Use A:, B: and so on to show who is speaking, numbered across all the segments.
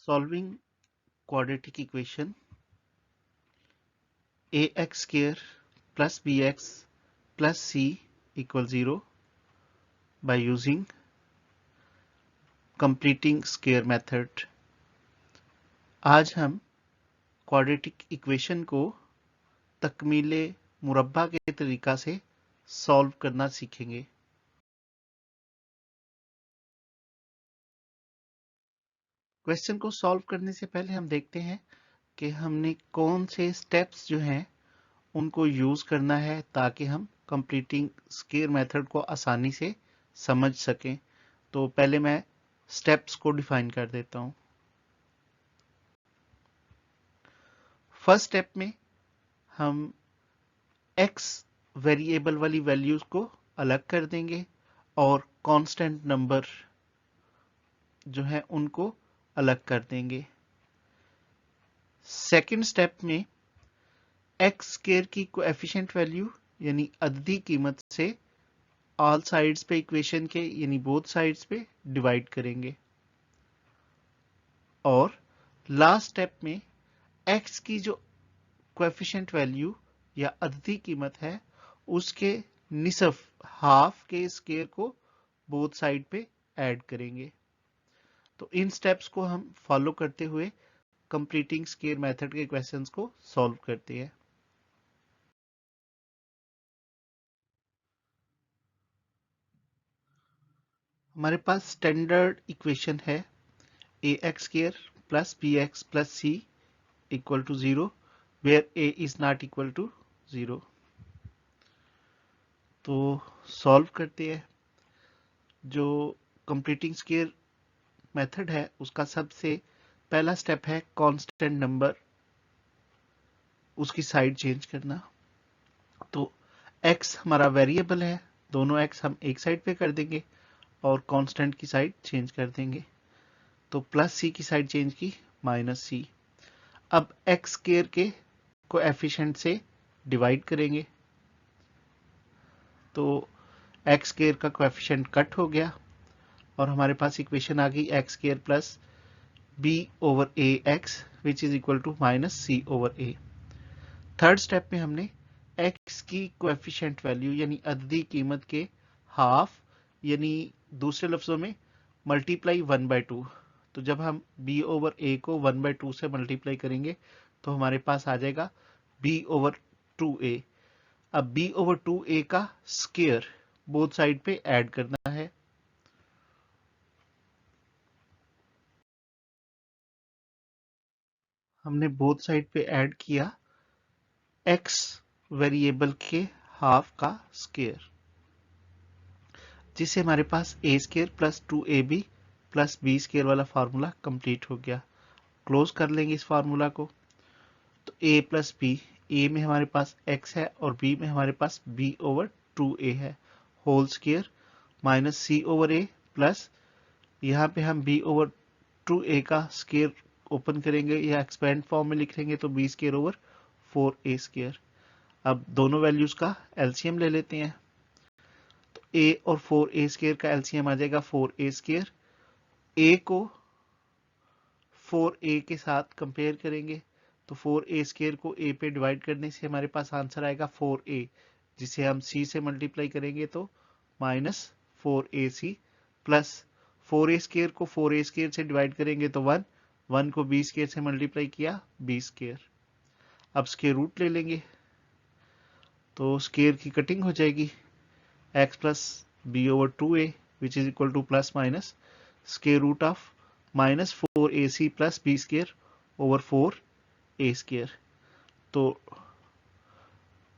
A: Solving quadratic equation ax square plus bx plus c equals 0 by using completing square method। आज हम quadratic equation को तकमीले मुरब्बा के तरीका से सॉल्व करना सीखेंगे। क्वेश्चन को सॉल्व करने से पहले हम देखते हैं कि हमने कौन से स्टेप्स जो हैं उनको यूज करना है ताकि हम कंप्लीटिंग स्क्वायर मेथड को आसानी से समझ सकें। तो पहले मैं स्टेप्स को डिफाइन कर देता हूं। फर्स्ट स्टेप में हम x वेरिएबल वाली वैल्यूज को अलग कर देंगे और कांस्टेंट नंबर जो है उनको अलग कर देंगे। सेकंड स्टेप में x स्क्वायर की कोएफिशिएंट वैल्यू यानी अददी कीमत से ऑल साइड्स पे इक्वेशन के यानी बोथ साइड्स पे डिवाइड करेंगे। और लास्ट स्टेप में x की जो कोएफिशिएंट वैल्यू या अददी कीमत है उसके निसफ हाफ के स्क्वायर को बोथ साइड पे ऐड करेंगे। तो इन स्टेप्स को हम फॉलो करते हुए कंप्लीटिंग स्क्वायर मेथड के क्वेश्चंस को सॉल्व करते हैं। हमारे पास स्टैंडर्ड इक्वेशन है ax square plus bx plus c equal to 0 where a is not equal to 0। तो सॉल्व करते हैं। जो कंप्लीटिंग स्क्वायर मेथड है उसका सबसे पहला स्टेप है कांस्टेंट नंबर उसकी साइड चेंज करना। तो x हमारा वेरिएबल है, दोनों x हम एक साइड पे कर देंगे और कांस्टेंट की साइड चेंज कर देंगे। तो प्लस सी की साइड चेंज की माइनस सी। अब x स्क्वायर के कोएफिशिएंट से डिवाइड करेंगे तो x स्क्वायर का कोएफिशिएंट कट हो गया और हमारे पास इक्वेशन आ गई x square plus b over a x which is equal to minus c over a. Third step में हमने x की कोएफिशिएंट वैल्यू यानी अददी कीमत के हाफ यानी दूसरे लफ्जों में मल्टीप्लाई 1/2। तो जब हम b ओवर a को 1/2 से मल्टीप्लाई करेंगे तो हमारे पास आ जाएगा b ओवर 2a। अब b ओवर 2a का स्क्वायर बोथ साइड पे ऐड करना है। हमने बोथ साइड पे ऐड किया x वेरिएबल के हाफ का स्क्वायर, जिससे हमारे पास a square plus 2ab plus b square वाला फार्मूला कंप्लीट हो गया। क्लोज कर लेंगे इस फार्मूला को। तो a प्लस b, a में हमारे पास x है और b में हमारे पास b ओवर 2a है whole square minus c over a plus यहाँ पे हम b ओवर 2a का स्क्वायर ओपन करेंगे या एक्सपेंड फॉर्म में लिख लेंगे तो b square over 4a square. अब दोनों वैल्यूज का एलसीएम ले लेते हैं। तो a और 4a स्क्वायर का एलसीएम आ जाएगा 4a स्क्वायर। a को 4a के साथ कंपेयर करेंगे तो 4a स्क्वायर को a पे डिवाइड करने से हमारे पास आंसर आएगा 4a, जिसे हम c से मल्टीप्लाई करेंगे तो minus 4ac plus 4a square को 4a स्क्वायर से डिवाइड करेंगे तो 1 को b स्क्वायर से मल्टीप्लाई किया b स्क्वायर। अब स्क्वायर रूट ले लेंगे तो स्क्वायर की कटिंग हो जाएगी x plus b over 2a which is equal to plus minus square root of minus 4ac plus b square over 4a square. तो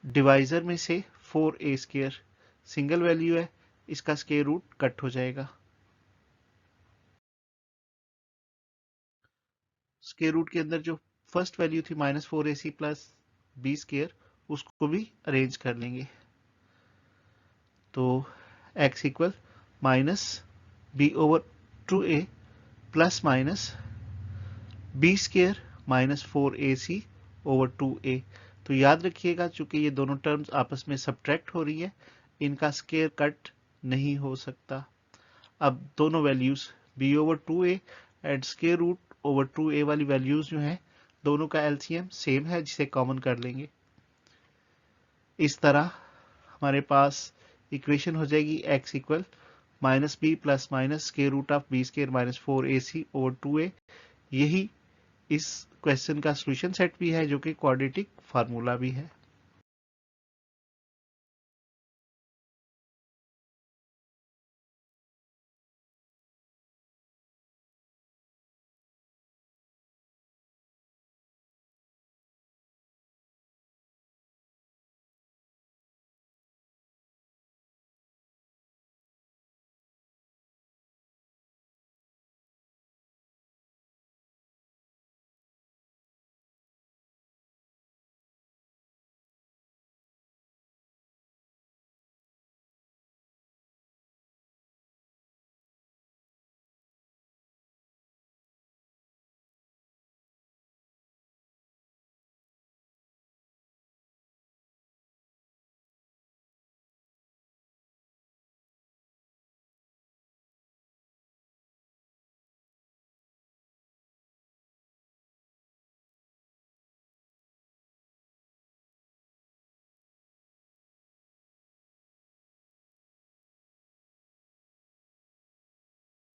A: डिवाइजर में से 4a स्क्वायर सिंगल वैल्यू है, इसका स्क्वायर रूट कट हो जाएगा। Square root के अंदर जो फर्स्ट वैल्यू थी minus 4ac plus b square उसको भी अरेंज कर लेंगे। तो x equal minus b over 2a plus minus b square minus 4ac over 2a। तो याद रखिएगा चूंकि ये दोनों टर्म्स आपस में सब्ट्रैक्ट हो रही है, इनका स्क्वायर कट नहीं हो सकता। अब दोनों values b over 2a and square root over 2a वाली वैल्यूज जो हैं दोनों का एलसीएम सेम है जिसे कॉमन कर लेंगे। इस तरह हमारे पास इक्वेशन हो जाएगी x equal minus b plus minus square root of b square minus 4ac over 2a। यही इस क्वेश्चन का सॉल्यूशन सेट भी है जो कि क्वाड्रेटिक फार्मूला भी है।